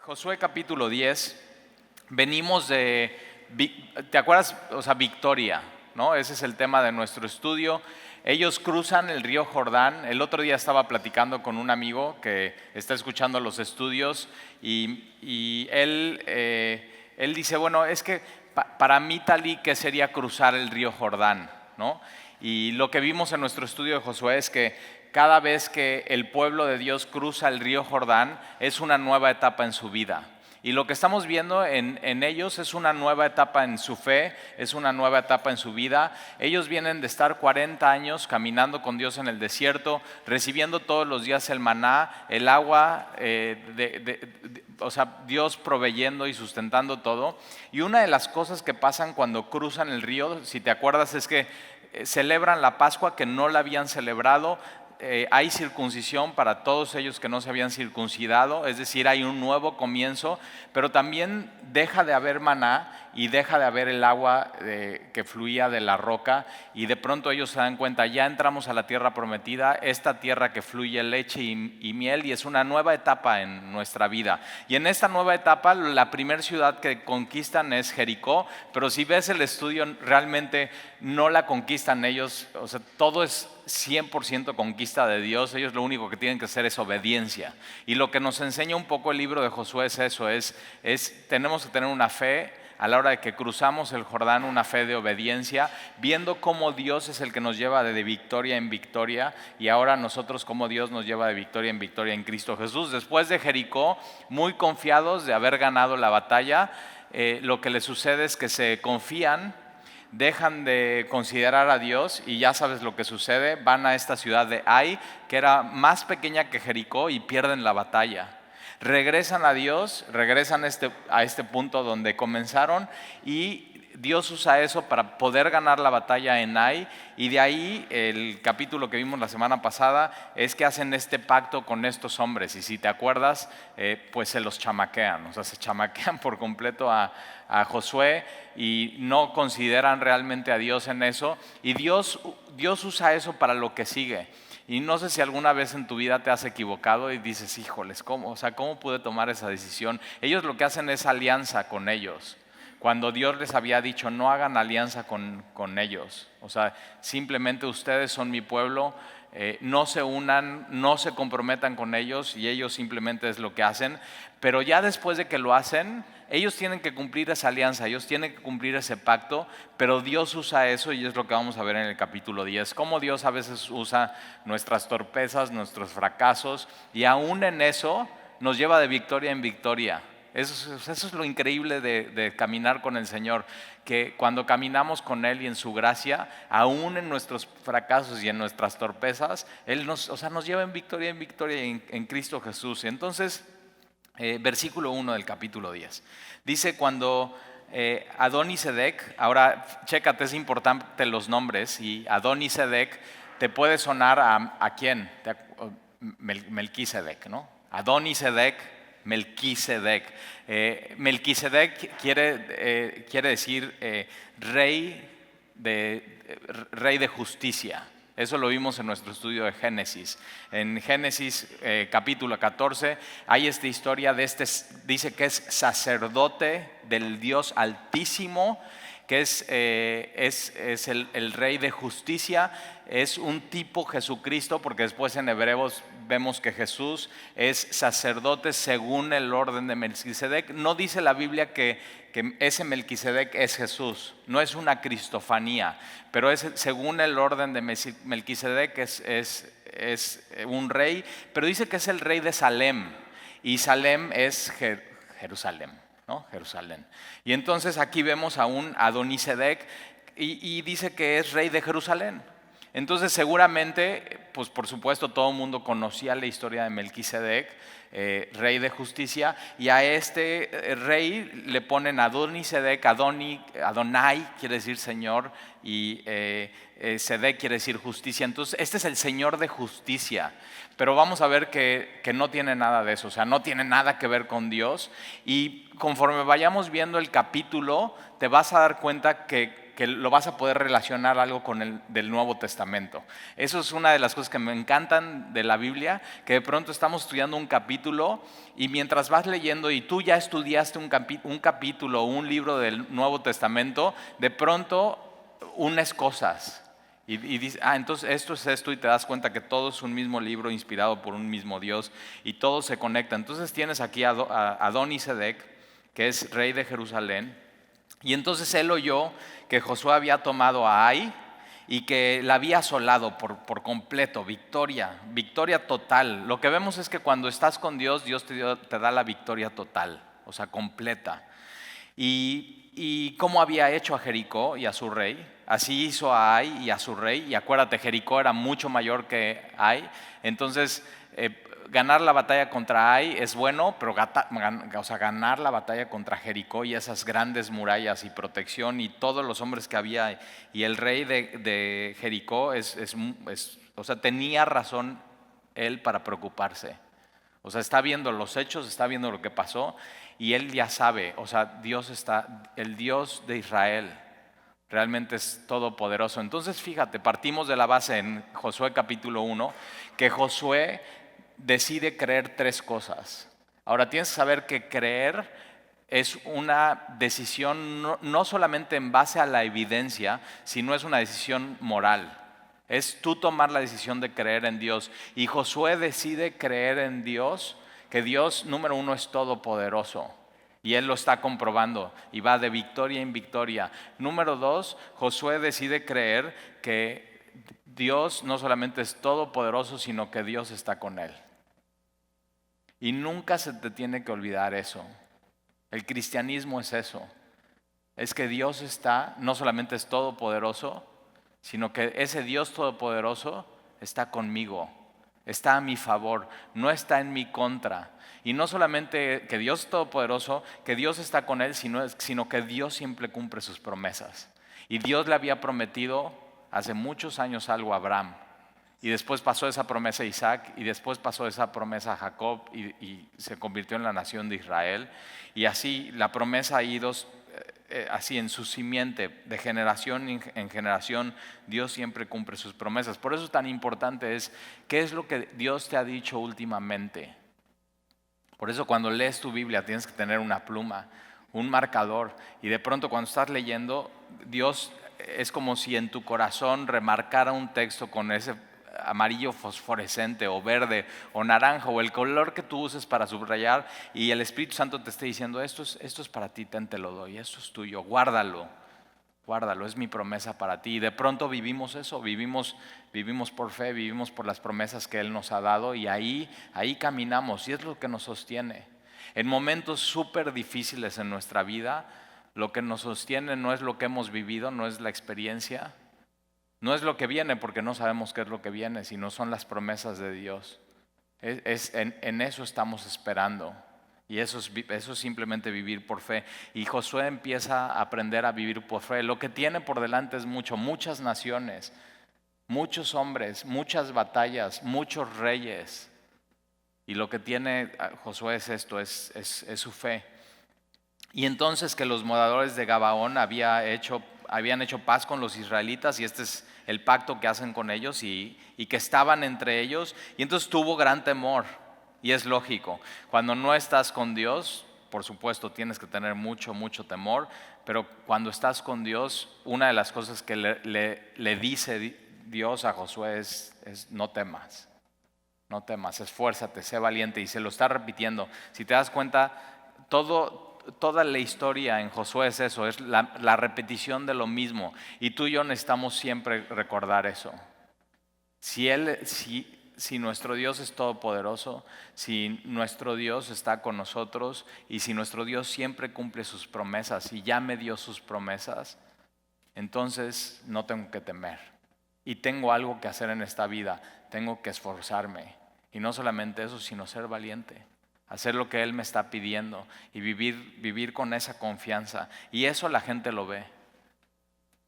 Josué capítulo 10, venimos de, ¿te acuerdas? O sea, victoria, ¿no? Ese es el tema de nuestro estudio. Ellos cruzan el río Jordán. El otro día estaba platicando con un amigo que está escuchando los estudios y él dice, bueno, es que para mí Talí, ¿qué sería cruzar el río Jordán? ¿No? Y lo que vimos en nuestro estudio de Josué es que cada vez que el pueblo de Dios cruza el río Jordán es una nueva etapa en su vida. Y lo que estamos viendo en ellos es una nueva etapa en su fe, es una nueva etapa en su vida. Ellos vienen de estar 40 años caminando con Dios en el desierto, recibiendo todos los días el maná, el agua, o sea, Dios proveyendo y sustentando todo. Y una de las cosas que pasan cuando cruzan el río, si te acuerdas, es que celebran la Pascua que no la habían celebrado. Hay circuncisión para todos ellos que no se habían circuncidado, es decir, hay un nuevo comienzo, pero también deja de haber maná y deja de haber el agua que fluía de la roca, y de pronto ellos se dan cuenta, ya entramos a la tierra prometida, esta tierra que fluye leche y miel, y es una nueva etapa en nuestra vida. Y en esta nueva etapa, la primera ciudad que conquistan es Jericó, pero si ves el estudio, realmente no la conquistan ellos, o sea, todo es 100% conquista de Dios. Ellos lo único que tienen que hacer es obediencia. Y lo que nos enseña un poco el libro de Josué es eso, tenemos que tener una fe a la hora de que cruzamos el Jordán, una fe de obediencia, viendo cómo Dios es el que nos lleva de victoria en victoria, y ahora nosotros cómo Dios nos lleva de victoria en Cristo Jesús. Después de Jericó, muy confiados de haber ganado la batalla, lo que les sucede es que se confían, dejan de considerar a Dios y ya sabes lo que sucede, van a esta ciudad de Ai, que era más pequeña que Jericó, y pierden la batalla. Regresan a Dios, regresan a este punto donde comenzaron, y Dios usa eso para poder ganar la batalla en Ai, y de ahí el capítulo que vimos la semana pasada es que hacen este pacto con estos hombres, y si te acuerdas, pues se los chamaquean, o sea, se chamaquean por completo a Josué y no consideran realmente a Dios en eso, y Dios usa eso para lo que sigue. Y no sé si alguna vez en tu vida te has equivocado y dices, híjoles, ¿cómo? O sea, ¿cómo pude tomar esa decisión? Ellos lo que hacen es alianza con ellos, cuando Dios les había dicho no hagan alianza con ellos. O sea, simplemente ustedes son mi pueblo, no se unan, no se comprometan con ellos, y ellos simplemente es lo que hacen. Pero ya después de que lo hacen, ellos tienen que cumplir esa alianza, ellos tienen que cumplir ese pacto, pero Dios usa eso, y es lo que vamos a ver en el capítulo 10, cómo Dios a veces usa nuestras torpezas, nuestros fracasos, y aún en eso nos lleva de victoria en victoria. Eso es lo increíble de caminar con el Señor, que cuando caminamos con Él y en su gracia, aún en nuestros fracasos y en nuestras torpezas, Él nos lleva en victoria en Cristo Jesús. Entonces, versículo 1 del capítulo 10. Dice cuando Adonisedec, ahora chécate, es importante los nombres, y Adonisedec te puede sonar a quién, Melquisedec, ¿no? Adonisedec, Melquisedec. Melquisedec quiere decir rey de justicia. Eso lo vimos en nuestro estudio de Génesis. En Génesis capítulo 14 hay esta historia dice que es sacerdote del Dios Altísimo, que es el rey de justicia. Es un tipo Jesucristo, porque después en Hebreos vemos que Jesús es sacerdote según el orden de Melquisedec. No dice la Biblia que ese Melquisedec es Jesús, no es una cristofanía, pero es según el orden de Melquisedec, es un rey, pero dice que es el rey de Salem, y Salem es Jerusalén, ¿no? Jerusalén. Y entonces aquí vemos a un Adonisedec y dice que es rey de Jerusalén. Entonces seguramente, pues por supuesto todo el mundo conocía la historia de Melquisedec, rey de justicia, y a este rey le ponen Adonisedec. Adonai quiere decir Señor, y Sedec quiere decir justicia. Entonces este es el Señor de justicia, pero vamos a ver que no tiene nada de eso, o sea, no tiene nada que ver con Dios. Y conforme vayamos viendo el capítulo, te vas a dar cuenta que que lo vas a poder relacionar algo con el del Nuevo Testamento. Eso es una de las cosas que me encantan de la Biblia, que de pronto estamos estudiando un capítulo y mientras vas leyendo y tú ya estudiaste un capítulo o un libro del Nuevo Testamento, de pronto unes cosas. Y dices, entonces esto es esto, y te das cuenta que todo es un mismo libro inspirado por un mismo Dios y todo se conecta. Entonces tienes aquí a Adonisedec, que es rey de Jerusalén, y entonces él oyó que Josué había tomado a Ai y que la había asolado por completo, victoria total. Lo que vemos es que cuando estás con Dios, Dios te da la victoria total, o sea, completa. Y cómo había hecho a Jericó y a su rey, así hizo a Ai y a su rey. Y acuérdate, Jericó era mucho mayor que Ai. Entonces, ganar la batalla contra Ai es bueno, pero ganar la batalla contra Jericó y esas grandes murallas y protección y todos los hombres que había y el rey de Jericó o sea, tenía razón él para preocuparse. O sea, está viendo los hechos, está viendo lo que pasó y él ya sabe, o sea, el Dios de Israel realmente es todopoderoso. Entonces, fíjate, partimos de la base en Josué capítulo 1, que Josué decide creer 3 cosas. Ahora, tienes que saber que creer es una decisión no solamente en base a la evidencia, sino es una decisión moral. Es tú tomar la decisión de creer en Dios. Y Josué decide creer en Dios, que Dios, número 1, es todopoderoso. Y él lo está comprobando y va de victoria en victoria. Número 2, Josué decide creer que Dios no solamente es todopoderoso, sino que Dios está con él. Y nunca se te tiene que olvidar eso. El cristianismo es eso. Es que Dios no solamente es todopoderoso, sino que ese Dios todopoderoso está conmigo, está a mi favor, no está en mi contra. Y no solamente que Dios es todopoderoso, que Dios está con él, sino que Dios siempre cumple sus promesas. Y Dios le había prometido hace muchos años algo a Abraham. Y después pasó esa promesa a Isaac, y después pasó esa promesa a Jacob, y se convirtió en la nación de Israel. Y así la promesa ha ido así en su simiente, de generación en generación, Dios siempre cumple sus promesas. Por eso tan importante es, ¿qué es lo que Dios te ha dicho últimamente? Por eso cuando lees tu Biblia tienes que tener una pluma, un marcador, y de pronto cuando estás leyendo, Dios es como si en tu corazón remarcara un texto con ese amarillo fosforescente o verde o naranja o el color que tú uses para subrayar, y el Espíritu Santo te esté diciendo, esto es para ti, te lo doy, esto es tuyo, guárdalo, es mi promesa para ti. Y de pronto vivimos eso, vivimos por fe, vivimos por las promesas que Él nos ha dado, y ahí caminamos, y es lo que nos sostiene. En momentos súper difíciles en nuestra vida, lo que nos sostiene no es lo que hemos vivido, no es la experiencia, no es lo que viene, porque no sabemos qué es lo que viene, sino son las promesas de Dios. En eso estamos esperando. Y eso es simplemente vivir por fe. Y Josué empieza a aprender a vivir por fe. Lo que tiene por delante es muchas naciones, muchos hombres, muchas batallas, muchos reyes. Y lo que tiene Josué es esto, es su fe. Y entonces que los moradores de Gabaón habían hecho paz con los israelitas, y este es el pacto que hacen con ellos, y que estaban entre ellos, y entonces tuvo gran temor. Y es lógico, cuando no estás con Dios, por supuesto tienes que tener mucho temor, pero cuando estás con Dios, una de las cosas que le dice Dios a Josué es no temas, esfuérzate, sé valiente, y se lo está repitiendo. Si te das cuenta, toda la historia en Josué es eso, es la repetición de lo mismo, y tú y yo necesitamos siempre recordar eso. Si nuestro Dios es todopoderoso, si nuestro Dios está con nosotros, y si nuestro Dios siempre cumple sus promesas y ya me dio sus promesas, entonces no tengo que temer. Y tengo algo que hacer en esta vida, tengo que esforzarme. Y no solamente eso, sino ser valiente, hacer lo que Él me está pidiendo y vivir con esa confianza. Y eso la gente lo ve.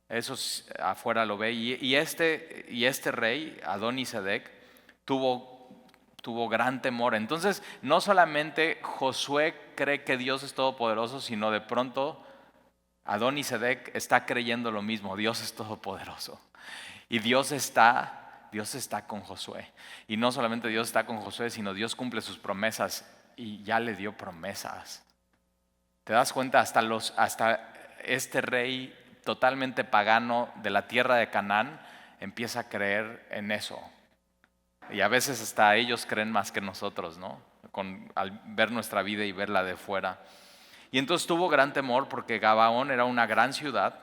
Eso afuera lo ve. Y este rey, Adonisedec, tuvo gran temor. Entonces, no solamente Josué cree que Dios es todopoderoso, sino de pronto Adonisedec está creyendo lo mismo. Dios es todopoderoso. Y Dios está con Josué. Y no solamente Dios está con Josué, sino Dios cumple sus promesas y ya le dio promesas. ¿Te das cuenta? Hasta este rey totalmente pagano de la tierra de Canaán empieza a creer en eso. Y a veces hasta ellos creen más que nosotros, ¿no? Al ver nuestra vida y verla de fuera. Y entonces tuvo gran temor porque Gabaón era una gran ciudad.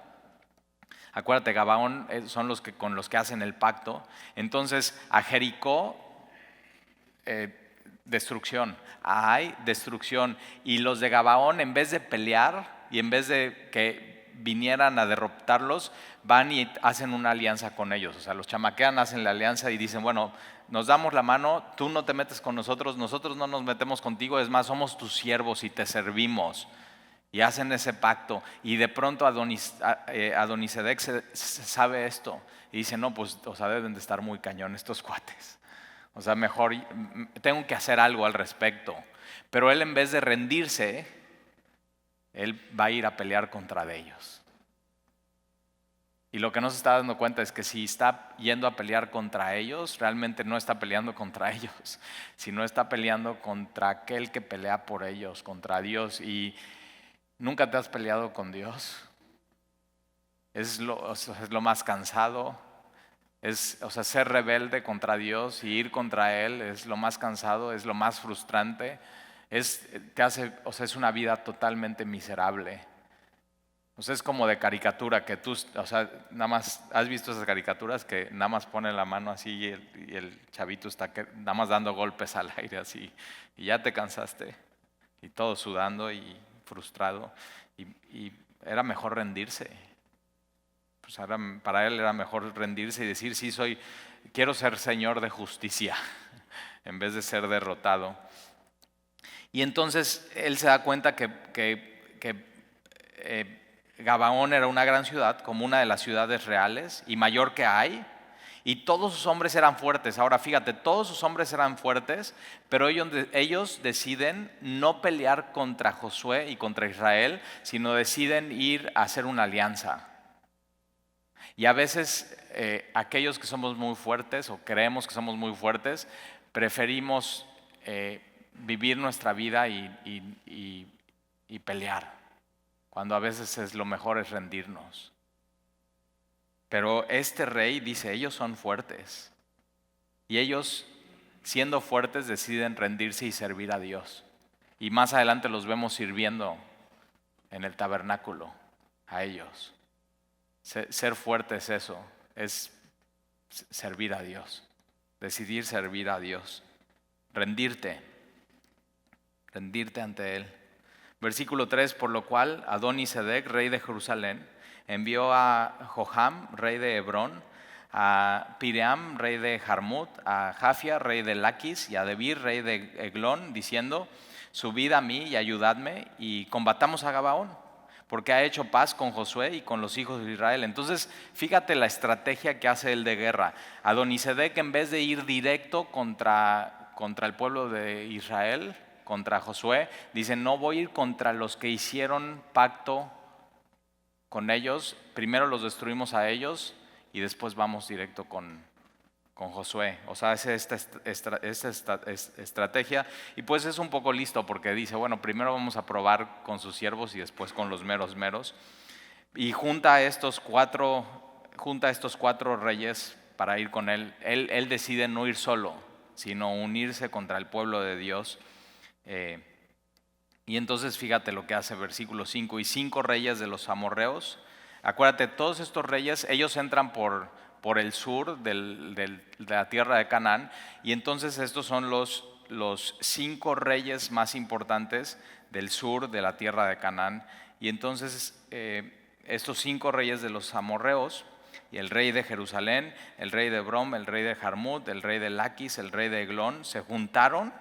Acuérdate, Gabaón son con los que hacen el pacto. Entonces a Jericó, destrucción. A Ai, destrucción. Y los de Gabaón, en vez de pelear y en vez de que vinieran a derrotarlos, van y hacen una alianza con ellos. O sea, los chamaquean, hacen la alianza y dicen, bueno, nos damos la mano, tú no te metes con nosotros, nosotros no nos metemos contigo, es más, somos tus siervos y te servimos. Y hacen ese pacto. Y de pronto Adonisedec sabe esto. Y dice, no, pues, o sea, deben de estar muy cañón estos cuates. O sea, mejor tengo que hacer algo al respecto. Pero él, en vez de rendirse, él va a ir a pelear contra ellos. Y lo que no se está dando cuenta es que si está yendo a pelear contra ellos, realmente no está peleando contra ellos, sino está peleando contra aquel que pelea por ellos, contra Dios. Y ¿nunca te has peleado con Dios? Es lo más cansado. Ser rebelde contra Dios y ir contra Él es lo más cansado, es lo más frustrante. Es una vida totalmente miserable. Es como de caricatura que tú, nada más, ¿has visto esas caricaturas que nada más ponen la mano así y el chavito está nada más dando golpes al aire así y ya te cansaste y todo sudando y frustrado y era mejor rendirse? Pues para él era mejor rendirse y decir, sí, quiero ser señor de justicia en vez de ser derrotado. Y entonces él se da cuenta que Gabaón era una gran ciudad, como una de las ciudades reales y mayor que Ai, y todos sus hombres eran fuertes. Ahora fíjate, todos sus hombres eran fuertes, pero ellos deciden no pelear contra Josué y contra Israel, sino deciden ir a hacer una alianza. Y a veces aquellos que somos muy fuertes o creemos que somos muy fuertes, preferimos vivir nuestra vida y pelear, cuando a veces lo mejor es rendirnos. Pero este rey dice, ellos son fuertes. Y ellos, siendo fuertes, deciden rendirse y servir a Dios. Y más adelante los vemos sirviendo en el tabernáculo a ellos. Ser fuerte es eso, es servir a Dios, decidir servir a Dios, rendirte ante Él. Versículo 3, por lo cual Adonisedec, rey de Jerusalén, envió a Joram, rey de Hebrón, a Piream, rey de Jarmut, a Jafia, rey de Laquis, y a Debir, rey de Eglón, diciendo, subid a mí y ayudadme y combatamos a Gabaón, porque ha hecho paz con Josué y con los hijos de Israel. Entonces, fíjate la estrategia que hace él de guerra. Adonisedec, en vez de ir directo contra el pueblo de Israel, contra Josué, dice, no voy a ir contra los que hicieron pacto con ellos. Primero los destruimos a ellos y después vamos directo con Josué. O sea, es esta estrategia. Y pues es un poco listo porque dice, bueno, primero vamos a probar con sus siervos y después con los meros. Y junta a estos cuatro reyes para ir con él. Él decide no ir solo, sino unirse contra el pueblo de Dios. Y entonces fíjate lo que hace versículo 5. Y 5 reyes de los amorreos. Acuérdate, todos estos reyes, ellos entran por el sur de la tierra de Canaán, y entonces estos son los 5 reyes más importantes del sur de la tierra de Canaán. Y entonces estos 5 reyes de los amorreos, y el rey de Jerusalén, el rey de Hebrón, el rey de Jarmut, el rey de Laquis, el rey de Eglón, se juntaron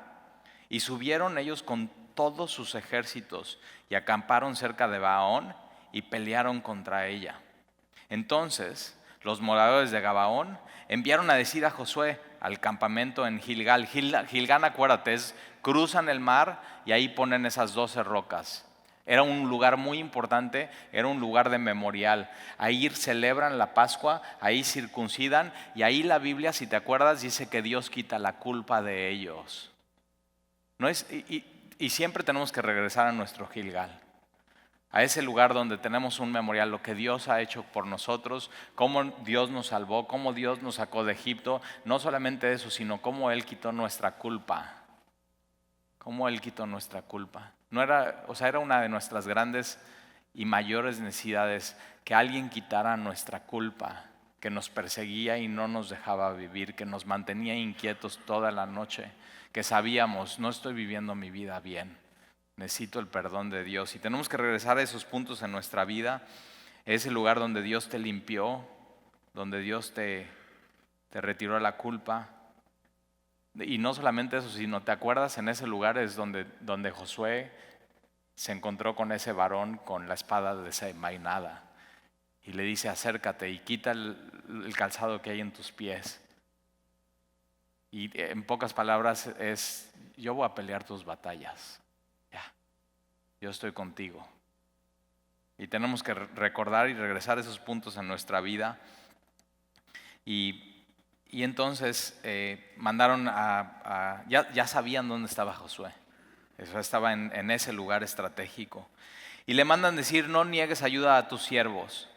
y subieron ellos con todos sus ejércitos y acamparon cerca de Gabaón y pelearon contra ella. Entonces los moradores de Gabaón enviaron a decir a Josué al campamento en Gilgal. Gilgal, acuérdate, cruzan el mar y ahí ponen esas 12 rocas. Era un lugar muy importante, era un lugar de memorial. Ahí celebran la Pascua, ahí circuncidan y ahí la Biblia, si te acuerdas, dice que Dios quita la culpa de ellos. No es, y siempre tenemos que regresar a nuestro Gilgal, a ese lugar donde tenemos un memorial, lo que Dios ha hecho por nosotros, cómo Dios nos salvó, cómo Dios nos sacó de Egipto. No solamente eso, sino cómo Él quitó nuestra culpa. Cómo Él quitó nuestra culpa. No era, o sea, era una de nuestras grandes y mayores necesidades, que alguien quitara nuestra culpa, que nos perseguía y no nos dejaba vivir, que nos mantenía inquietos toda la noche, que sabíamos, no estoy viviendo mi vida bien, necesito el perdón de Dios. Y tenemos que regresar a esos puntos en nuestra vida, ese lugar donde Dios te limpió, donde Dios te retiró la culpa. Y no solamente eso, sino te acuerdas, en ese lugar es donde Josué se encontró con ese varón con la espada desenvainada y le dice: acércate y quita el calzado que hay en tus pies. Y en pocas palabras es: yo voy a pelear tus batallas, ya, yo estoy contigo. Y tenemos que recordar y regresar a esos puntos en nuestra vida. Y entonces mandaron ya sabían dónde estaba Josué. Eso estaba en ese lugar estratégico. Y le mandan decir: no niegues ayuda a tus siervos.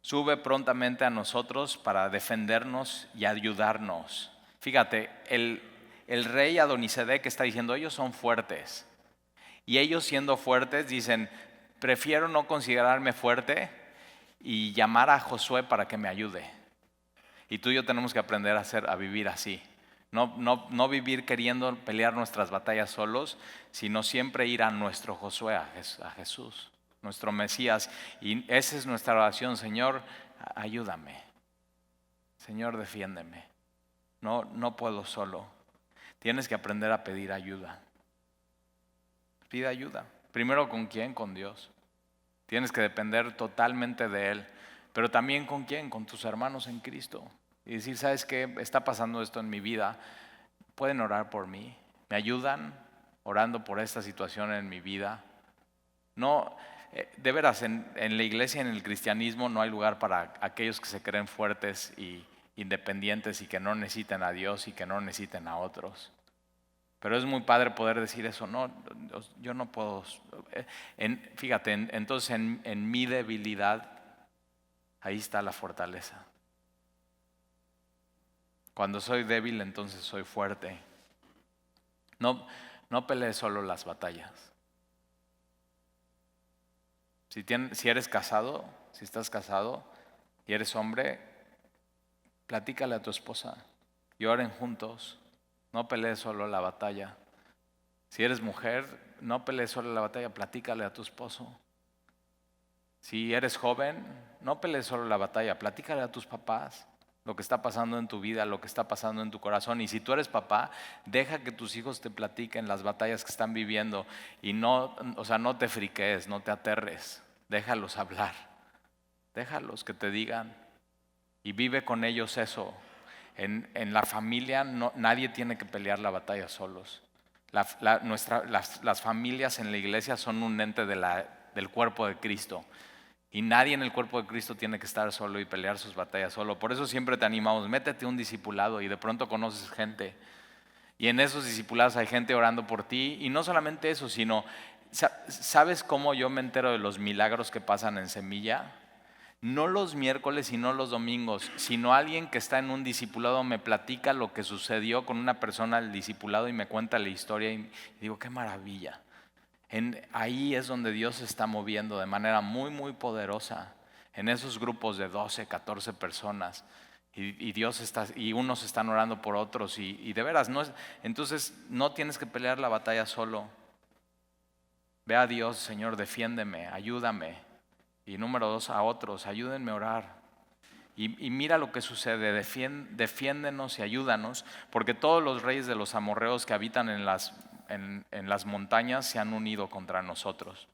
Sube prontamente a nosotros para defendernos y ayudarnos. Fíjate, el rey Adonisedec está diciendo: ellos son fuertes. Y ellos, siendo fuertes, dicen: prefiero no considerarme fuerte y llamar a Josué para que me ayude. Y tú y yo tenemos que aprender a vivir así. No vivir queriendo pelear nuestras batallas solos, sino siempre ir a nuestro Josué, a Jesús, nuestro Mesías. Y esa es nuestra oración: Señor, ayúdame. Señor, defiéndeme. No puedo solo. Tienes que aprender a pedir ayuda. Pide ayuda. Primero, ¿con quién? Con Dios. Tienes que depender totalmente de Él. Pero también, ¿con quién? Con tus hermanos en Cristo. Y decir: ¿sabes qué? Está pasando esto en mi vida. ¿Pueden orar por mí? ¿Me ayudan orando por esta situación en mi vida? No, de veras, en la iglesia, en el cristianismo, no hay lugar para aquellos que se creen fuertes y independientes y que no necesiten a Dios y que no necesiten a otros. Pero es muy padre poder decir eso: no, yo no puedo. Fíjate, entonces en mi debilidad, ahí está la fortaleza. Cuando soy débil, entonces soy fuerte. No pelees solo las batallas. Si eres casado, si estás casado y eres hombre, platícale a tu esposa y oren juntos. No pelees solo la batalla. Si eres mujer, no pelees solo la batalla, platícale a tu esposo. Si eres joven, no pelees solo la batalla, platícale a tus papás lo que está pasando en tu vida, lo que está pasando en tu corazón. Y si tú eres papá, deja que tus hijos te platiquen las batallas que están viviendo y no te friquees, no te aterres, déjalos hablar, déjalos que te digan y vive con ellos eso. En la familia nadie tiene que pelear la batalla solos. Las familias en la iglesia son un ente del cuerpo de Cristo. Y nadie en el cuerpo de Cristo tiene que estar solo y pelear sus batallas solo. Por eso siempre te animamos: métete un discipulado y de pronto conoces gente. Y en esos discipulados hay gente orando por ti. Y no solamente eso, sino, ¿sabes cómo yo me entero de los milagros que pasan en Semilla? No los miércoles y no los domingos, sino alguien que está en un discipulado me platica lo que sucedió con una persona del discipulado y me cuenta la historia y digo: qué maravilla. Ahí es donde Dios se está moviendo de manera muy, muy poderosa, en esos grupos de 12, 14 personas. Y unos están orando por otros y de veras, entonces no tienes que pelear la batalla solo. Ve a Dios: Señor, defiéndeme, ayúdame. Y número 2, a otros: ayúdenme a orar. Y mira lo que sucede: defiéndenos y ayúdanos, porque todos los reyes de los amorreos que habitan en las montañas se han unido contra nosotros.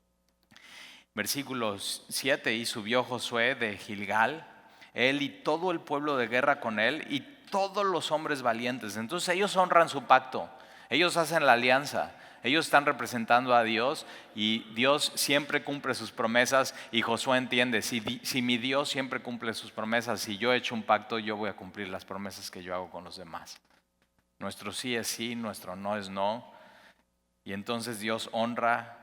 Versículo 7: y subió Josué de Gilgal, él y todo el pueblo de guerra con él y todos los hombres valientes. Entonces ellos honran su pacto, ellos hacen la alianza. Ellos están representando a Dios y Dios siempre cumple sus promesas y Josué entiende, si mi Dios siempre cumple sus promesas, si yo he hecho un pacto, yo voy a cumplir las promesas que yo hago con los demás. Nuestro sí es sí, nuestro no es no. Y entonces Dios honra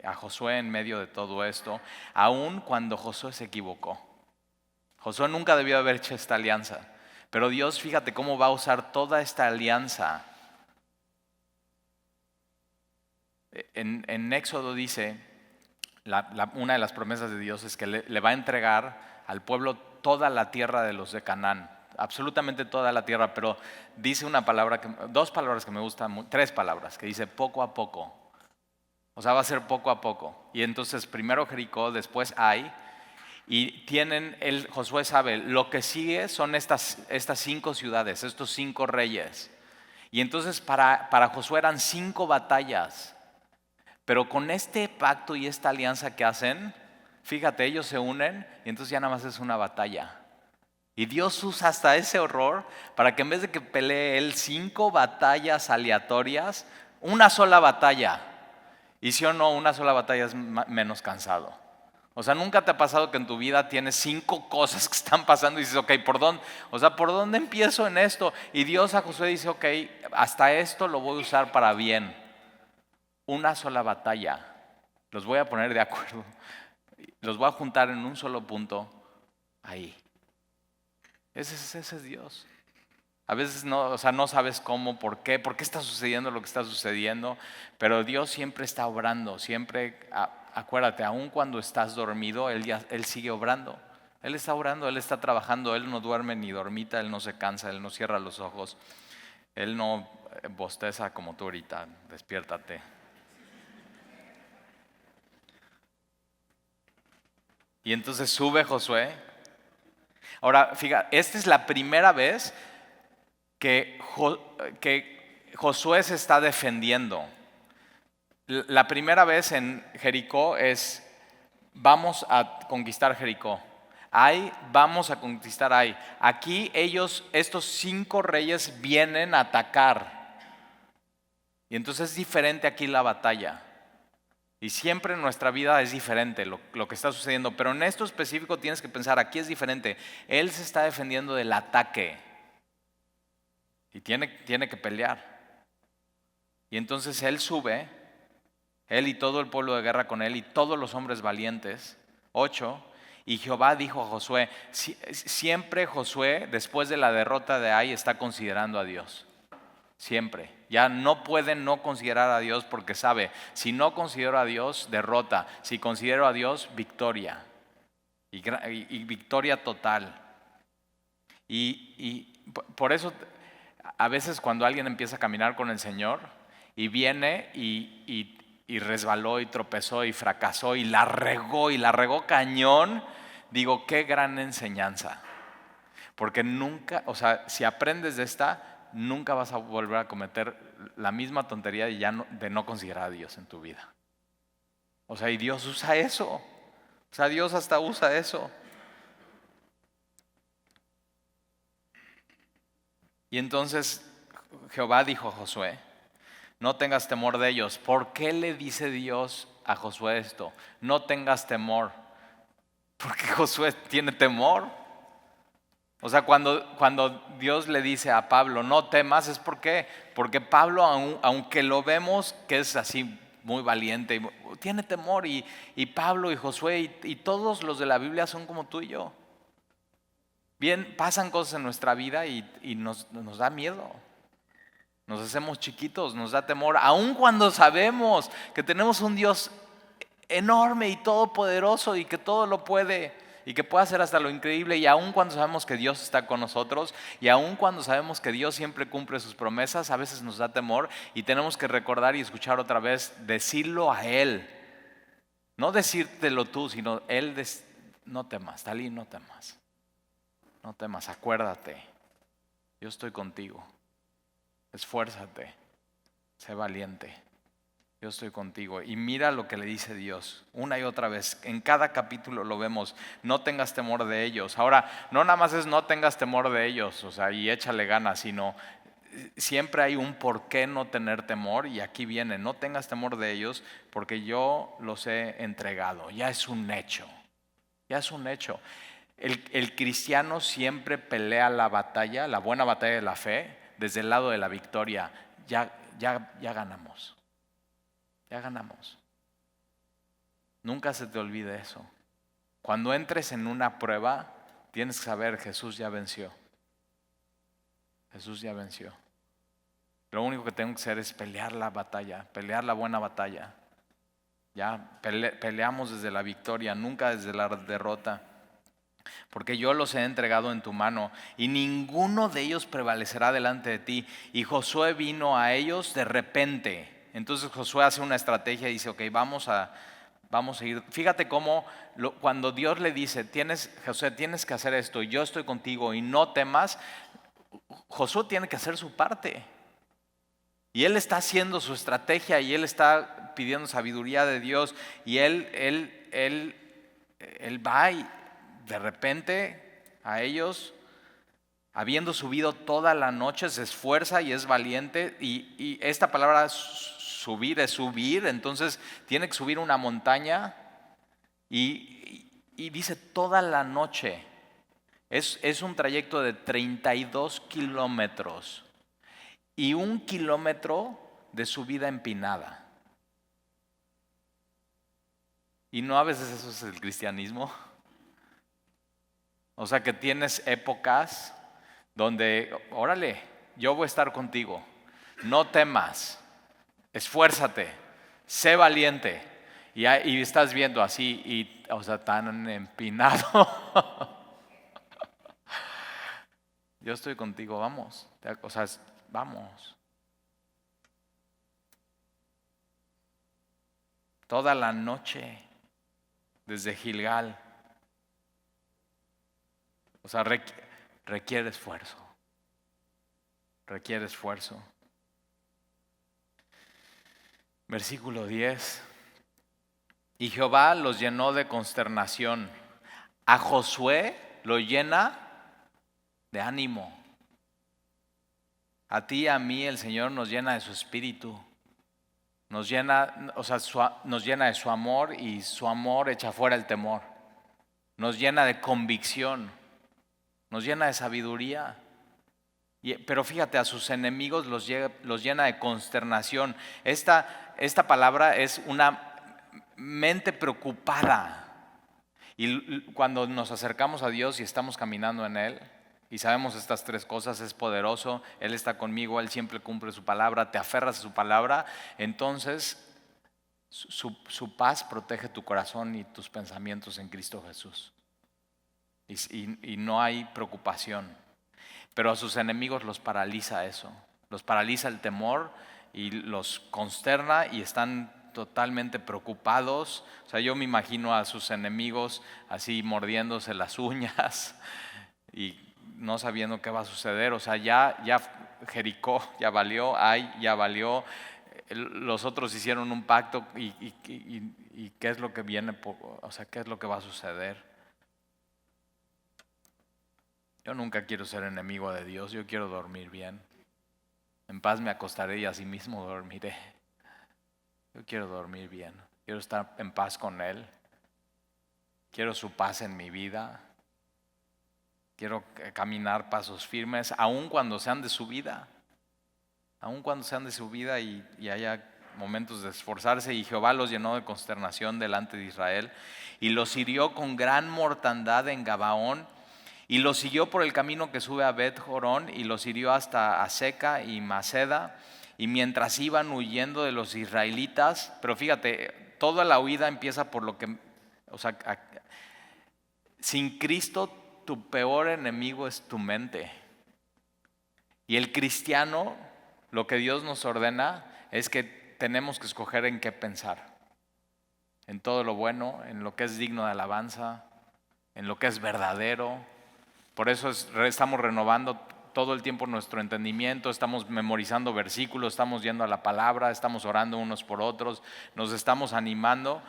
a Josué en medio de todo esto, aun cuando Josué se equivocó. Josué nunca debió haber hecho esta alianza, pero Dios, fíjate cómo va a usar toda esta alianza. En Éxodo dice, una de las promesas de Dios es que le va a entregar al pueblo toda la tierra de los de Canaán, absolutamente toda la tierra, pero dice una palabra, dos palabras que me gustan, tres palabras, que dice poco a poco. O sea, va a ser poco a poco. Y entonces primero Jericó, después Ai, y Josué sabe, lo que sigue son estas 5 ciudades, estos 5 reyes. Y entonces para Josué eran 5 batallas. Pero con este pacto y esta alianza que hacen, fíjate, ellos se unen y entonces ya nada más es una batalla. Y Dios usa hasta ese horror para que en vez de que pelee él 5 batallas aleatorias, una sola batalla. Y si o no, una sola batalla es menos cansado. O sea, ¿nunca te ha pasado que en tu vida tienes 5 cosas que están pasando y dices, ok, ¿por dónde empiezo en esto? Y Dios a Josué dice, ok, hasta esto lo voy a usar para bien. Una sola batalla. Los voy a poner de acuerdo. Los voy a juntar en un solo punto. Ahí. Ese es Dios. A veces no sabes cómo, por qué está sucediendo lo que está sucediendo, pero Dios siempre está obrando, siempre, acuérdate, aun cuando estás dormido, Él sigue obrando. Él está obrando, Él está trabajando, Él no duerme ni dormita, Él no se cansa, Él no cierra los ojos, Él no bosteza como tú ahorita, despiértate. Y entonces sube Josué. Ahora, fíjate, esta es la primera vez que Josué se está defendiendo. La primera vez en Jericó es, vamos a conquistar Jericó. Ai, vamos a conquistar Ai. Aquí estos 5 reyes vienen a atacar. Y entonces es diferente aquí la batalla. Y siempre en nuestra vida es diferente lo que está sucediendo. Pero en esto específico tienes que pensar, aquí es diferente. Él se está defendiendo del ataque. Y tiene que pelear. Y entonces él sube, él y todo el pueblo de guerra con él y todos los hombres valientes. 8. Y Jehová dijo a Josué, siempre Josué después de la derrota de Ai está considerando a Dios. Siempre. Ya no puede no considerar a Dios porque sabe, si no considero a Dios, derrota. Si considero a Dios, victoria. Y victoria total. Y por eso a veces cuando alguien empieza a caminar con el Señor y viene y resbaló y tropezó y fracasó y la regó cañón, digo, qué gran enseñanza. Porque nunca, o sea, si aprendes de esta, nunca vas a volver a cometer la misma tontería de no considerar a Dios en tu vida. O sea, y Dios usa eso. O sea, Dios hasta usa eso. Y entonces Jehová dijo a Josué, no tengas temor de ellos. ¿Por qué le dice Dios a Josué esto? No tengas temor. Porque Josué tiene temor. O sea, cuando Dios le dice a Pablo, no temas, ¿es por qué? Porque Pablo, aunque lo vemos que es así muy valiente, tiene temor. Y Pablo y Josué y todos los de la Biblia son como tú y yo. Bien, pasan cosas en nuestra vida y nos da miedo. Nos hacemos chiquitos, nos da temor, aun cuando sabemos que tenemos un Dios enorme y todopoderoso y que todo lo puede y que puede hacer hasta lo increíble, y aun cuando sabemos que Dios está con nosotros y aun cuando sabemos que Dios siempre cumple sus promesas, a veces nos da temor y tenemos que recordar y escuchar otra vez, decirlo a Él. No decírtelo tú, sino Él, no temas, Talí, no temas. No temas, acuérdate, yo estoy contigo. Esfuérzate, sé valiente, yo estoy contigo. Y mira lo que le dice Dios una y otra vez. En cada capítulo lo vemos, no tengas temor de ellos. Ahora, no nada más es no tengas temor de ellos, o sea, y échale ganas, sino siempre hay un por qué no tener temor, y aquí viene: no tengas temor de ellos, porque yo los he entregado. Ya es un hecho, ya es un hecho. El cristiano siempre pelea la batalla, la buena batalla de la fe, desde el lado de la victoria. Ya ganamos, ya ganamos. Nunca se te olvide eso. Cuando entres en una prueba, tienes que saber: Jesús ya venció. Jesús ya venció. Lo único que tengo que hacer es pelear la batalla, pelear la buena batalla. Ya peleamos desde la victoria, nunca desde la derrota. Porque yo los he entregado en tu mano, y ninguno de ellos prevalecerá delante de ti. Y Josué vino a ellos de repente. Entonces Josué hace una estrategia y dice: ok, vamos a ir. Fíjate cómo cuando Dios le dice: Josué, tienes que hacer esto, y yo estoy contigo, y no temas. Josué tiene que hacer su parte. Y él está haciendo su estrategia, y él está pidiendo sabiduría de Dios. Y él va, y de repente a ellos, habiendo subido toda la noche, se esfuerza y es valiente. Y esta palabra subir es subir, entonces tiene que subir una montaña. Y dice toda la noche. Es un trayecto de 32 kilómetros y 1 kilómetro de subida empinada. Y no, a veces eso es el cristianismo. O sea, que tienes épocas donde, órale, yo voy a estar contigo, no temas, esfuérzate, sé valiente. Y estás viendo así, o sea, tan empinado. Yo estoy contigo, vamos. O sea, vamos. Toda la noche, desde Gilgal. O sea, requiere esfuerzo. Requiere esfuerzo. Versículo 10. Y Jehová los llenó de consternación. A Josué lo llena de ánimo. A ti y a mí el Señor nos llena de su espíritu. Nos llena, o sea, nos llena de su amor, y su amor echa fuera el temor. Nos llena de convicción. Nos llena de sabiduría. Pero fíjate, a sus enemigos los llena de consternación. Esta palabra es una mente preocupada. Y cuando nos acercamos a Dios y estamos caminando en Él, y sabemos estas tres cosas: es poderoso, Él está conmigo, Él siempre cumple su palabra, te aferras a su palabra, entonces su paz protege tu corazón y tus pensamientos en Cristo Jesús. Y no hay preocupación. Pero a sus enemigos los paraliza eso, los paraliza el temor y los consterna, y están totalmente preocupados. O sea, yo me imagino a sus enemigos así mordiéndose las uñas y no sabiendo qué va a suceder. O sea, ya Jericó ya valió, Ai ya valió. Los otros hicieron un pacto, y qué es lo que viene, o sea, qué es lo que va a suceder. Yo nunca quiero ser enemigo de Dios, yo quiero dormir bien. En paz me acostaré y así mismo dormiré. Yo quiero dormir bien, quiero estar en paz con Él. Quiero su paz en mi vida. Quiero caminar pasos firmes, aun cuando sean de subida. Aun cuando sean de subida y haya momentos de esforzarse. Y Jehová los llenó de consternación delante de Israel, y los hirió con gran mortandad en Gabaón. Y los siguió por el camino que sube a Bet-Jorón, y los hirió hasta Aseca y Maceda. Y mientras iban huyendo de los israelitas, pero fíjate, toda la huida empieza por lo que, o sea, sin Cristo tu peor enemigo es tu mente. Y el cristiano, lo que Dios nos ordena es que tenemos que escoger en qué pensar. En todo lo bueno, en lo que es digno de alabanza, en lo que es verdadero. Por eso estamos renovando todo el tiempo nuestro entendimiento, estamos memorizando versículos, estamos yendo a la palabra, estamos orando unos por otros, nos estamos animando.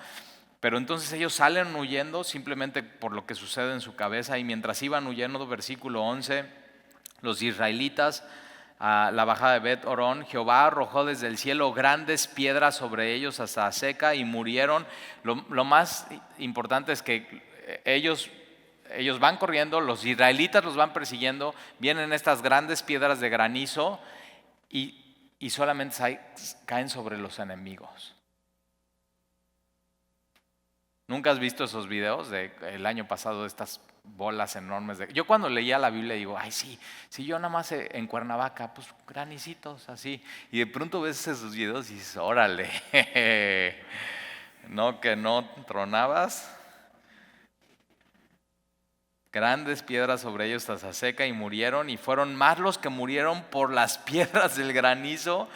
Pero entonces ellos salen huyendo simplemente por lo que sucede en su cabeza. Y mientras iban huyendo, versículo 11, los israelitas a la bajada de Bet Orón, Jehová arrojó desde el cielo grandes piedras sobre ellos hasta Azeca y murieron. Lo más importante es que ellos van corriendo, los israelitas los van persiguiendo, vienen estas grandes piedras de granizo y solamente caen sobre los enemigos. ¿Nunca has visto esos videos del año pasado de estas bolas enormes? Yo cuando leía la Biblia digo, ay sí, si yo nada más en Cuernavaca, pues granicitos así. Y de pronto ves esos videos y dices, órale, no que no tronabas. Grandes piedras sobre ellos hasta Azeca y murieron, y fueron más los que murieron por las piedras del granizo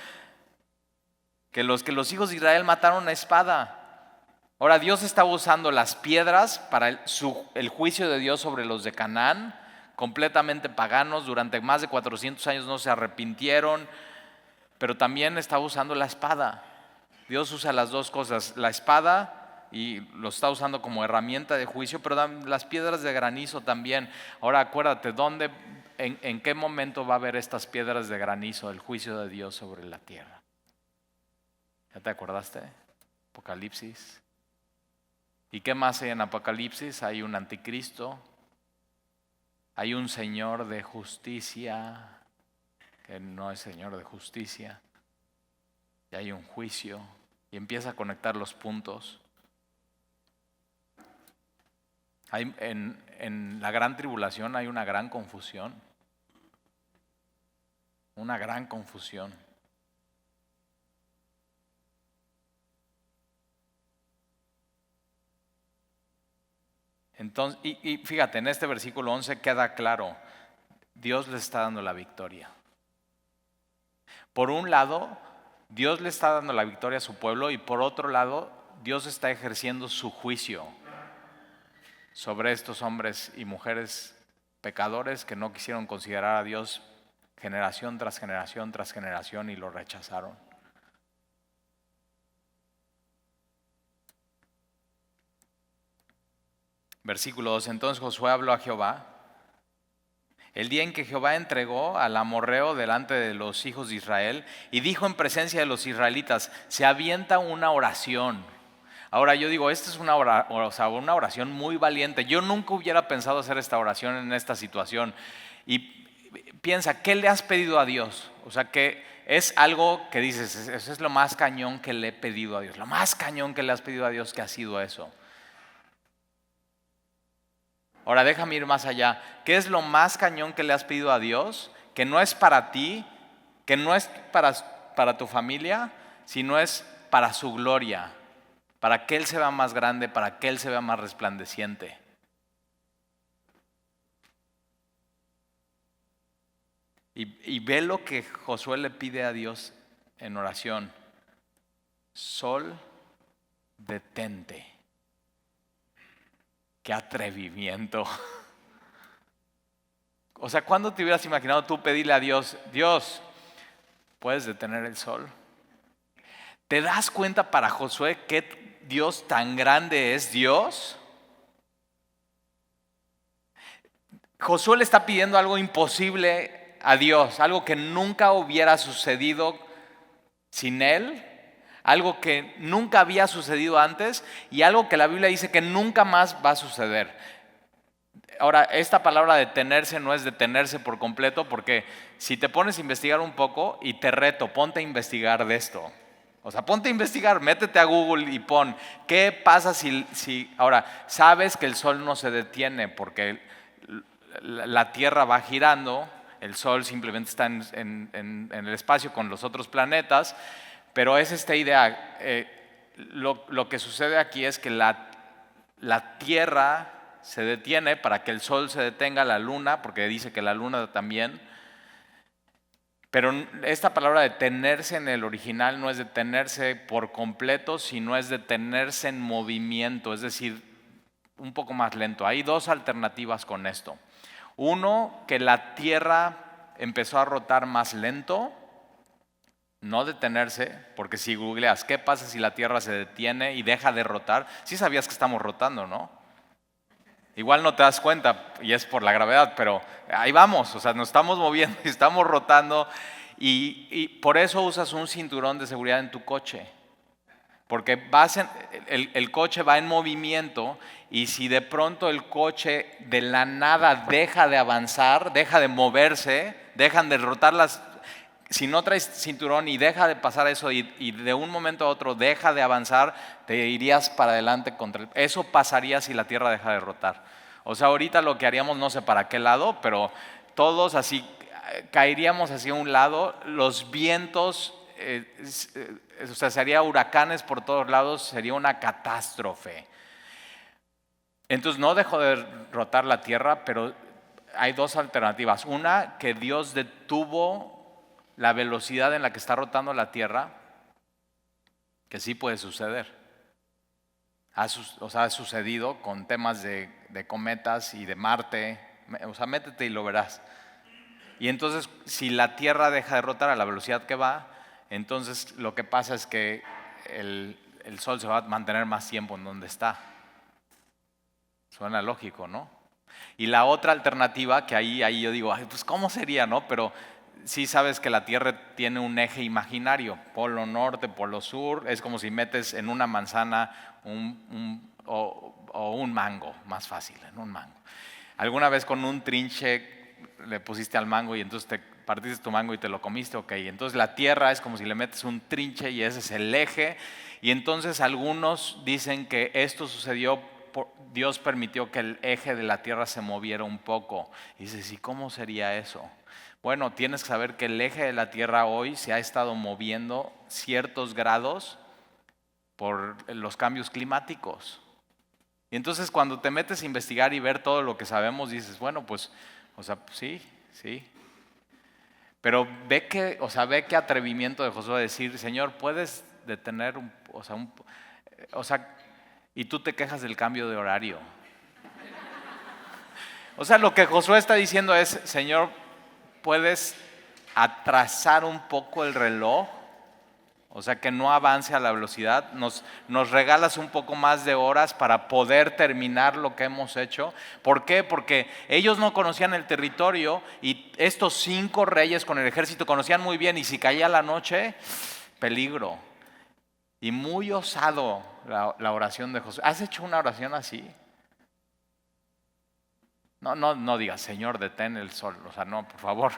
que los hijos de Israel mataron a espada. Ahora Dios estaba usando las piedras para el juicio de Dios sobre los de Canaán, completamente paganos, durante más de 400 años no se arrepintieron, pero también estaba usando la espada. Dios usa las dos cosas, la espada, y lo está usando como herramienta de juicio, pero las piedras de granizo también. Ahora acuérdate, en qué momento va a haber estas piedras de granizo, el juicio de Dios sobre la tierra? ¿Ya te acordaste? Apocalipsis. ¿Y qué más hay en Apocalipsis? Hay un anticristo, hay un señor de justicia, que no es señor de justicia, y hay un juicio, y empieza a conectar los puntos. En la gran tribulación hay una gran confusión, una gran confusión. Entonces, y fíjate, en este versículo 11 queda claro, Dios le está dando la victoria. Por un lado, Dios le está dando la victoria a su pueblo, y por otro lado, Dios está ejerciendo su juicio sobre estos hombres y mujeres pecadores que no quisieron considerar a Dios generación tras generación tras generación y lo rechazaron. Versículo 2, entonces Josué habló a Jehová el día en que Jehová entregó al amorreo delante de los hijos de Israel y dijo en presencia de los israelitas, se avienta una oración. Ahora yo digo, esta es una oración muy valiente. Yo nunca hubiera pensado hacer esta oración en esta situación. Y piensa, ¿qué le has pedido a Dios? O sea, que es algo que dices, eso es lo más cañón que le he pedido a Dios. Lo más cañón que le has pedido a Dios, que ha sido eso. Ahora déjame ir más allá. ¿Qué es lo más cañón que le has pedido a Dios? Que no es para ti, que no es para tu familia, sino es para su gloria, para que Él se vea más grande, para que Él se vea más resplandeciente. Y ve lo que Josué le pide a Dios en oración. Sol, detente. ¡Qué atrevimiento! O sea, ¿cuándo te hubieras imaginado tú pedirle a Dios, Dios, ¿puedes detener el sol? ¿Te das cuenta para Josué qué Dios tan grande es Dios? Josué le está pidiendo algo imposible a Dios, algo que nunca hubiera sucedido sin Él, algo que nunca había sucedido antes y algo que la Biblia dice que nunca más va a suceder. Ahora, esta palabra detenerse no es detenerse por completo, porque si te pones a investigar un poco, y te reto, ponte a investigar de esto. O sea, ponte a investigar, métete a Google y pon, ¿qué pasa si ahora, sabes que el sol no se detiene porque la Tierra va girando, el sol simplemente está en el espacio con los otros planetas, pero es esta idea, lo que sucede aquí es que la Tierra se detiene para que el sol se detenga, la luna, porque dice que la luna también. Pero esta palabra detenerse en el original no es detenerse por completo, sino es detenerse en movimiento, es decir, un poco más lento. Hay dos alternativas con esto. Uno, que la Tierra empezó a rotar más lento, no detenerse, porque si googleas, ¿qué pasa si la Tierra se detiene y deja de rotar? Sí sabías que estamos rotando, ¿no? Igual no te das cuenta y es por la gravedad, pero ahí vamos, o sea, nos estamos moviendo y estamos rotando y por eso usas un cinturón de seguridad en tu coche. Porque el coche va en movimiento y si de pronto el coche de la nada deja de avanzar, deja de moverse, dejan de rotar si no traes cinturón y deja de pasar eso y de un momento a otro deja de avanzar, te irías para adelante eso pasaría si la Tierra deja de rotar. O sea, ahorita lo que haríamos no sé para qué lado, pero todos así caeríamos hacia un lado, los vientos, o sea, sería huracanes por todos lados, sería una catástrofe. Entonces no dejó de rotar la Tierra, pero hay dos alternativas. Una, que Dios detuvo la velocidad en la que está rotando la Tierra, que sí puede suceder. O sea, ha sucedido con temas de cometas y de Marte. O sea, métete y lo verás. Y entonces, si la Tierra deja de rotar a la velocidad que va, entonces lo que pasa es que el Sol se va a mantener más tiempo en donde está. Suena lógico, ¿no? Y la otra alternativa, que ahí yo digo, ay, pues ¿cómo sería, no? Pero sí sabes que la Tierra tiene un eje imaginario, polo norte, polo sur, es como si metes en una manzana o un mango, más fácil, en un mango. ¿Alguna vez con un trinche le pusiste al mango y entonces te partiste tu mango y te lo comiste? Ok, entonces la Tierra es como si le metes un trinche y ese es el eje. Y entonces algunos dicen que esto sucedió, Dios permitió que el eje de la Tierra se moviera un poco. Y dices, ¿y cómo sería eso? Bueno, tienes que saber que el eje de la Tierra hoy se ha estado moviendo ciertos grados por los cambios climáticos. Y entonces cuando te metes a investigar y ver todo lo que sabemos, dices, bueno, pues, o sea, sí. Pero ve qué atrevimiento de Josué decir, Señor, puedes detener y tú te quejas del cambio de horario. O sea, lo que Josué está diciendo es, Señor, puedes atrasar un poco el reloj, o sea, que no avance a la velocidad, nos regalas un poco más de horas para poder terminar lo que hemos hecho. ¿Por qué? Porque ellos no conocían el territorio y estos 5 reyes con el ejército conocían muy bien, y si caía la noche, peligro. Y muy osado la oración de Josué. ¿Has hecho una oración así? No digas, Señor, detén el sol, o sea, no, por favor.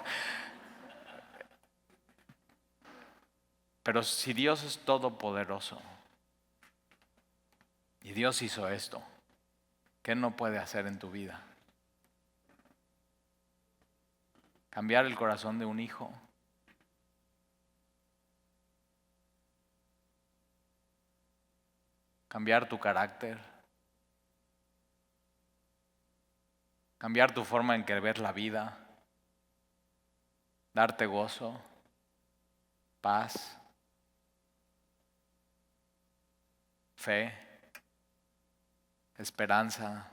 Pero si Dios es todopoderoso y Dios hizo esto, ¿qué no puede hacer en tu vida? Cambiar el corazón de un hijo. Cambiar tu carácter. Cambiar tu forma en que ves la vida. Darte gozo, paz, fe, esperanza.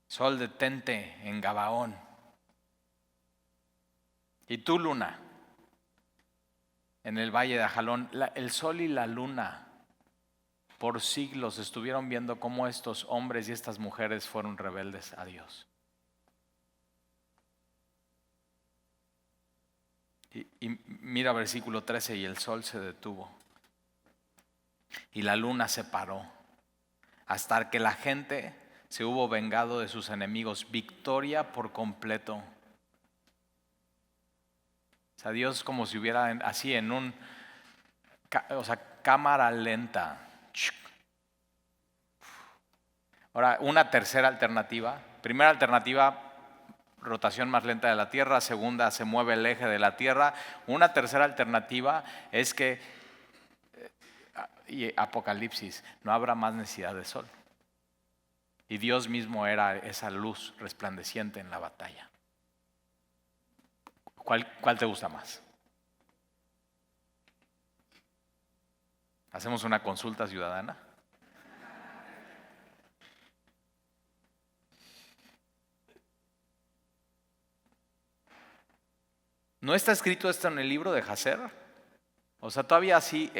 Sol, detente en Gabaón. Y tú, luna, en el valle de Ajalón, el sol y la luna por siglos estuvieron viendo cómo estos hombres y estas mujeres fueron rebeldes a Dios. Y mira versículo 13, y el sol se detuvo y la luna se paró hasta que la gente se hubo vengado de sus enemigos. Victoria por completo. O sea, Dios como si hubiera así en cámara lenta. Ahora, una tercera alternativa. Primera alternativa, rotación más lenta de la Tierra. Segunda, se mueve el eje de la Tierra. Una tercera alternativa es que, y Apocalipsis, no habrá más necesidad de sol. Y Dios mismo era esa luz resplandeciente en la batalla. ¿Cuál te gusta más? ¿Hacemos una consulta ciudadana? ¿No está escrito esto en el libro de Jacer? O sea, todavía así,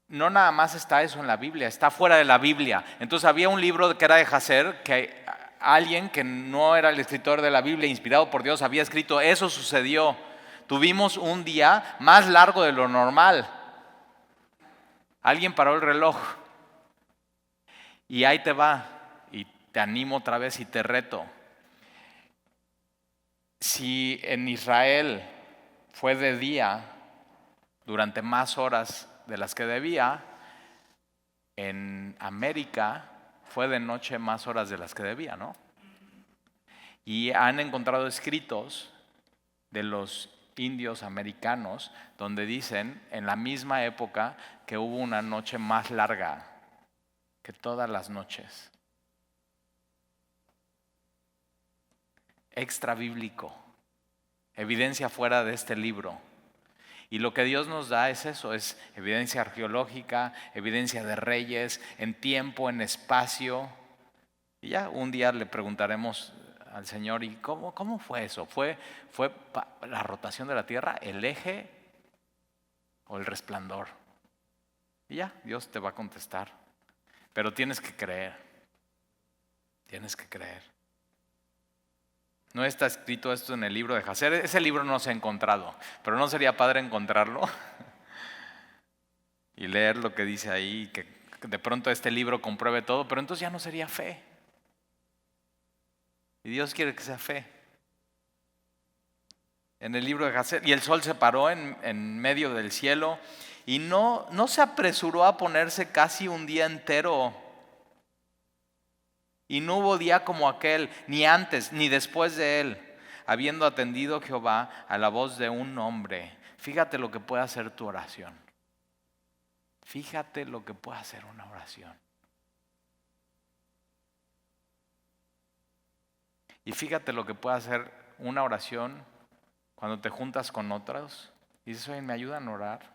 no nada más está eso en la Biblia, está fuera de la Biblia. Entonces había un libro que era de Jazer, que alguien que no era el escritor de la Biblia, inspirado por Dios, había escrito, eso sucedió. Tuvimos un día más largo de lo normal. Alguien paró el reloj. Y ahí te va. Y te animo otra vez y te reto. Si en Israel fue de día durante más horas de las que debía, en América fue de noche más horas de las que debía, ¿no? Y han encontrado escritos de los indios americanos donde dicen en la misma época que hubo una noche más larga que todas las noches. Extra bíblico, evidencia fuera de este libro. Y lo que Dios nos da es eso, es evidencia arqueológica, evidencia de reyes, en tiempo, en espacio. Y ya un día le preguntaremos al Señor, ¿y cómo fue eso? ¿Fue la rotación de la tierra, el eje o el resplandor? Y ya, Dios te va a contestar. Pero tienes que creer. Tienes que creer. No está escrito esto en el libro de Jazer. Ese libro no se ha encontrado, pero ¿no sería padre encontrarlo? Y leer lo que dice ahí, que de pronto este libro compruebe todo, pero entonces ya no sería fe. Y Dios quiere que sea fe. En el libro de Jazer, y el sol se paró en medio del cielo y no se apresuró a ponerse casi un día entero. Y no hubo día como aquel, ni antes ni después de él, habiendo atendido Jehová a la voz de un hombre. Fíjate lo que puede hacer tu oración. Fíjate lo que puede hacer una oración. Y fíjate lo que puede hacer una oración cuando te juntas con otros y dices, oye, ¿me ayudan a orar?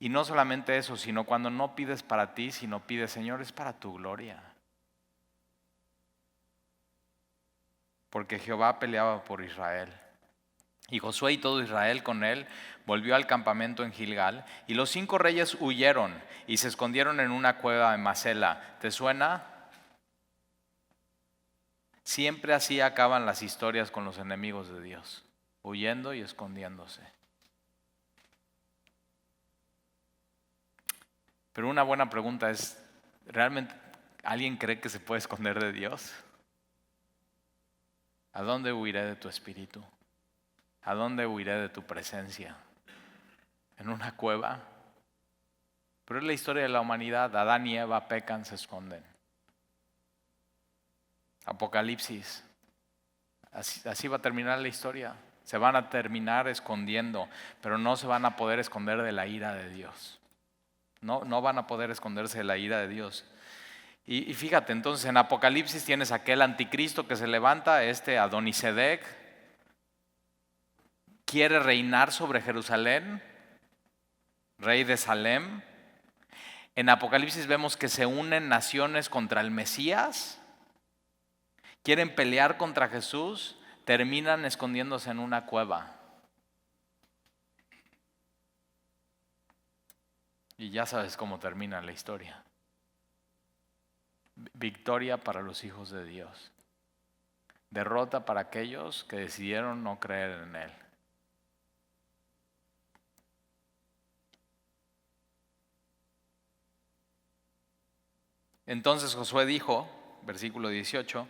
Y no solamente eso, sino cuando no pides para ti, sino pides, Señor, es para tu gloria. Porque Jehová peleaba por Israel. Y Josué y todo Israel con él volvió al campamento en Gilgal. Y los 5 reyes huyeron y se escondieron en una cueva en Macela. ¿Te suena? Siempre así acaban las historias con los enemigos de Dios, huyendo y escondiéndose. Pero una buena pregunta es, ¿realmente alguien cree que se puede esconder de Dios? ¿A dónde huiré de tu espíritu? ¿A dónde huiré de tu presencia? ¿En una cueva? Pero es la historia de la humanidad. Adán y Eva pecan, se esconden. Apocalipsis. Así va a terminar la historia. Se van a terminar escondiendo, pero no se van a poder esconder de la ira de Dios. No van a poder esconderse de la ira de Dios. Y fíjate, entonces en Apocalipsis tienes aquel anticristo que se levanta, Adonisedec, quiere reinar sobre Jerusalén, rey de Salem. En Apocalipsis vemos que se unen naciones contra el Mesías, quieren pelear contra Jesús, terminan escondiéndose en una cueva. Y ya sabes cómo termina la historia. Victoria para los hijos de Dios. Derrota para aquellos que decidieron no creer en Él. Entonces Josué dijo, versículo 18,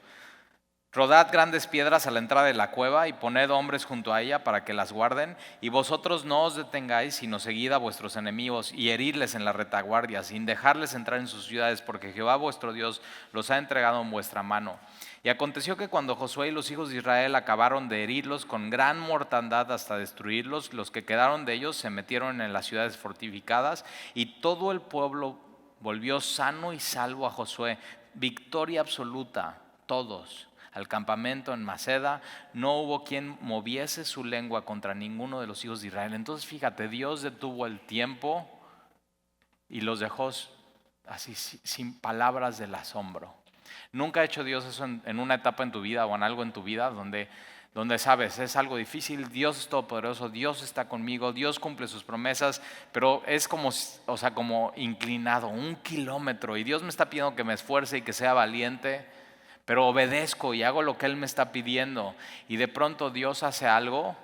rodad grandes piedras a la entrada de la cueva y poned hombres junto a ella para que las guarden, y vosotros no os detengáis, sino seguid a vuestros enemigos y heridles en la retaguardia, sin dejarles entrar en sus ciudades, porque Jehová vuestro Dios los ha entregado en vuestra mano. Y aconteció que cuando Josué y los hijos de Israel acabaron de herirlos con gran mortandad hasta destruirlos, los que quedaron de ellos se metieron en las ciudades fortificadas, y todo el pueblo volvió sano y salvo a Josué. Victoria absoluta, todos. Al campamento en Maceda, no hubo quien moviese su lengua contra ninguno de los hijos de Israel. Entonces fíjate, Dios detuvo el tiempo y los dejó así sin palabras del asombro. Nunca ha hecho Dios eso en una etapa en tu vida o en algo en tu vida donde donde sabes, es algo difícil, Dios es todopoderoso, Dios está conmigo, Dios cumple sus promesas, pero es como, o sea, como inclinado, 1 kilómetro, y Dios me está pidiendo que me esfuerce y que sea valiente, pero obedezco y hago lo que Él me está pidiendo, y de pronto Dios hace algo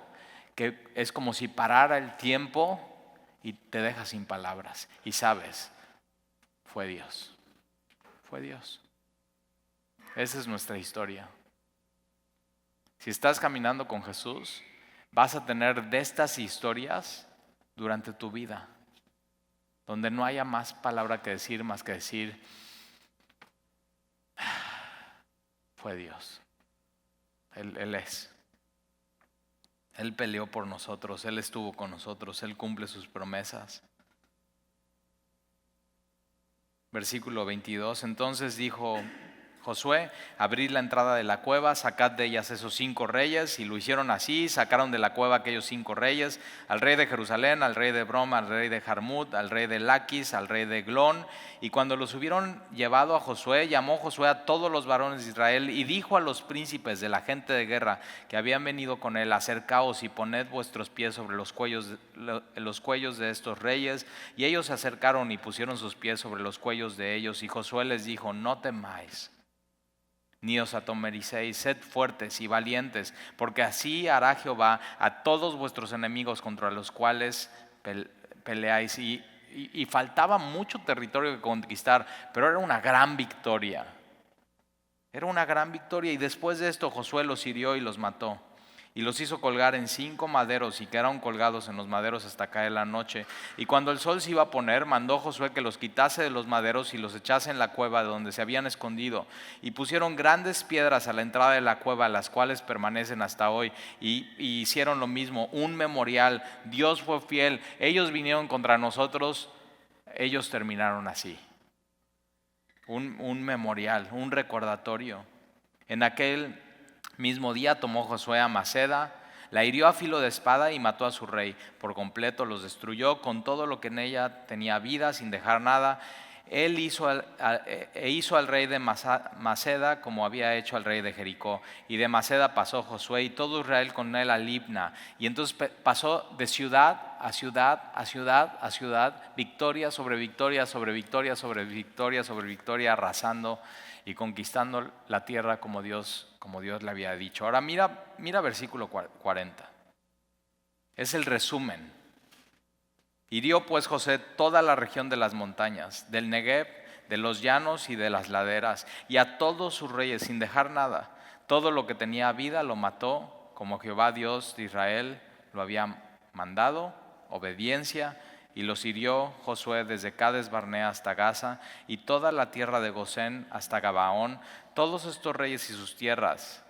que es como si parara el tiempo y te deja sin palabras, y sabes, fue Dios, fue Dios. Esa es nuestra historia. Si estás caminando con Jesús, vas a tener de estas historias durante tu vida, donde no haya más palabra que decir, más que decir, fue Dios. Él es. Él peleó por nosotros, Él estuvo con nosotros, Él cumple sus promesas. Versículo 22, entonces dijo Josué, abrid la entrada de la cueva, sacad de ellas esos 5 reyes, y lo hicieron así, sacaron de la cueva aquellos 5 reyes, al rey de Jerusalén, al rey de Hebrón, al rey de Jarmut, al rey de Laquis, al rey de Eglón, y cuando los hubieron llevado a Josué, llamó Josué a todos los varones de Israel, y dijo a los príncipes de la gente de guerra que habían venido con él, acercaos y poned vuestros pies sobre los cuellos de estos reyes, y ellos se acercaron y pusieron sus pies sobre los cuellos de ellos, y Josué les dijo, no temáis, ni os atemorizéis, sed fuertes y valientes, porque así hará Jehová a todos vuestros enemigos contra los cuales peleáis. Y faltaba mucho territorio que conquistar, pero era una gran victoria. Era una gran victoria, y después de esto Josué los hirió y los mató. Y los hizo colgar en 5 maderos, y quedaron colgados en los maderos hasta caer la noche. Y cuando el sol se iba a poner, mandó Josué que los quitase de los maderos y los echase en la cueva de donde se habían escondido. Y pusieron grandes piedras a la entrada de la cueva, las cuales permanecen hasta hoy. Y hicieron lo mismo, un memorial. Dios fue fiel. Ellos vinieron contra nosotros, ellos terminaron así. Un memorial, un recordatorio. En aquel mismo día tomó Josué a Maceda, la hirió a filo de espada y mató a su rey. Por completo los destruyó con todo lo que en ella tenía vida, sin dejar nada. Él hizo al rey de Maceda como había hecho al rey de Jericó. Y de Maceda pasó Josué y todo Israel con él a Libna. Y entonces pasó de ciudad a ciudad, a ciudad, a ciudad, victoria sobre victoria, sobre victoria, sobre victoria, sobre victoria, arrasando y conquistando la tierra como Dios le había dicho. Ahora mira versículo 40. Es el resumen. Hirió pues Josué toda la región de las montañas, del Negev, de los llanos y de las laderas, y a todos sus reyes sin dejar nada. Todo lo que tenía vida lo mató, como Jehová Dios de Israel lo había mandado, obediencia. Y los hirió Josué desde Cades Barnea hasta Gaza, y toda la tierra de Gosén hasta Gabaón. Todos estos reyes y sus tierras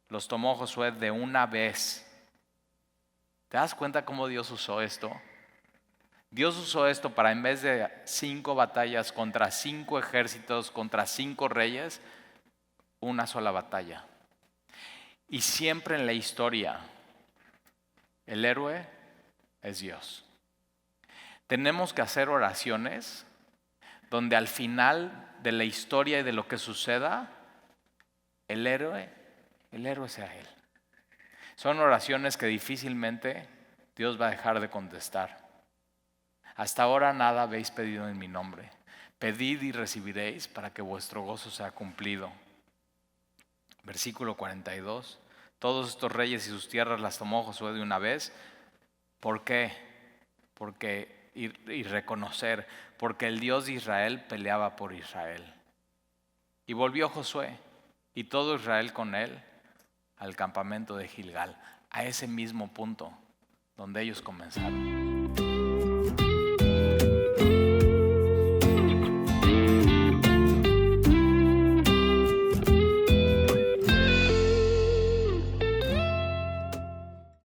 los tomó Josué de una vez. ¿Te das cuenta cómo Dios usó esto? Dios usó esto para, en vez de 5 batallas contra 5 ejércitos, contra 5 reyes, una sola batalla. Y siempre en la historia, el héroe es Dios. Tenemos que hacer oraciones donde al final de la historia y de lo que suceda, el héroe sea Él. Son oraciones que difícilmente Dios va a dejar de contestar. Hasta ahora nada habéis pedido en mi nombre. Pedid y recibiréis para que vuestro gozo sea cumplido. Versículo 42. Todos estos reyes y sus tierras las tomó Josué de una vez. ¿Por qué? Y reconocer, porque el Dios de Israel peleaba por Israel. Y volvió Josué y todo Israel con él al campamento de Gilgal, a ese mismo punto donde ellos comenzaron.